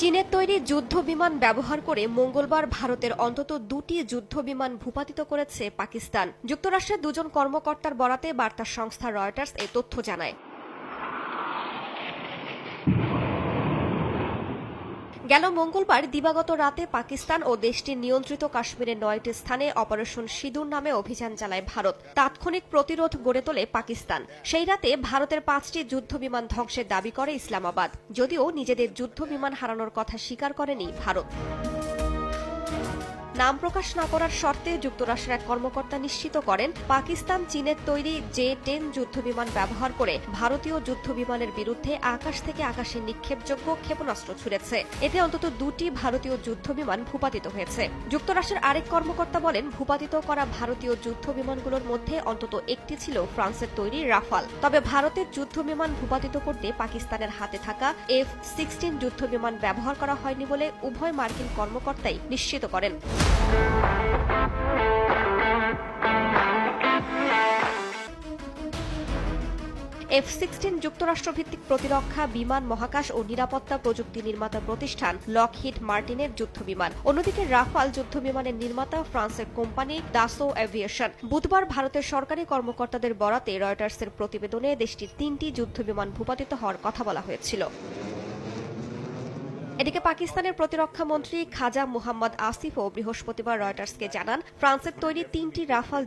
চীনের তৈরি যুদ্ধবিমান ব্যবহার করে মঙ্গলবার ভারতের অন্তত দুটি যুদ্ধবিমান ভূপাতিত করেছে পাকিস্তান। যুক্তরাষ্ট্রের দুজন কর্মকর্তার বরাতে বার্তা সংস্থা রয়টার্স এ তথ্য জানায়। গেল মঙ্গলবার দিবাগত রাতে পাকিস্তান ও দেশটির নিয়ন্ত্রিত কাশ্মীরের ৯টি স্থানে অপারেশন সিঁদুর নামে অভিযান চালায় ভারত। তাৎক্ষণিক প্রতিরোধ গড়ে তোলে পাকিস্তান। সেই রাতে ভারতের ৫টি যুদ্ধবিমান ধ্বংসের দাবি করে ইসলামাবাদ, যদিও নিজেদের যুদ্ধবিমান হারানোর কথা স্বীকার করেনি ভারত। নাম প্রকাশ না করার শর্তে যুক্তরাষ্ট্রের এক কর্মকর্তা নিশ্চিত করেন, পাকিস্তান চীনের তৈরি জে-10 যুদ্ধবিমান ব্যবহার করে ভারতীয় যুদ্ধবিমানের বিরুদ্ধে আকাশ থেকে আকাশে নিক্ষেপযোগ্য ক্ষেপণাস্ত্র ছুড়েছে। এতে অন্তত দুটি ভারতীয় যুদ্ধবিমান ভূপাতিত হয়েছে। যুক্তরাষ্ট্রের আরেক কর্মকর্তা বলেন, ভূপাতিত করা ভারতীয় যুদ্ধবিমানগুলোর মধ্যে অন্তত একটি ছিল ফ্রান্সের তৈরি রাফাল। তবে ভারতের যুদ্ধবিমান ভূপাতিত করতে পাকিস্তানের হাতে থাকা F-16 যুদ্ধবিমান ব্যবহার করা হয়নি বলে উভয় মার্কিন কর্মকর্তাই নিশ্চিত করেন। F-16 যুক্তরাষ্ট্রভিত্তিক প্রতিরক্ষা, বিমান, মহাকাশ ও নিরাপত্তা প্রযুক্তি নির্মাতা প্রতিষ্ঠান লকহিড মার্টিনের যুদ্ধবিমান। অন্যদিকে রাফাল যুদ্ধবিমানের নির্মাতা ফ্রান্সের কোম্পানি দাসো এভিয়েশন। বুধবার ভারতের সরকারি কর্মকর্তাদের বরাতে রয়টার্সের প্রতিবেদনে দেশটির 3টি যুদ্ধবিমান ভূপাতিত হওয়ার কথা বলা হয়েছিল। এদিকে পাকিস্তানের প্রতিরক্ষা মন্ত্রী খাজা মুহাম্মদ আসিফও বৃহস্পতিবার রয়টার্সকে জানান, ফ্রান্সের তৈরি 3টি রাফাল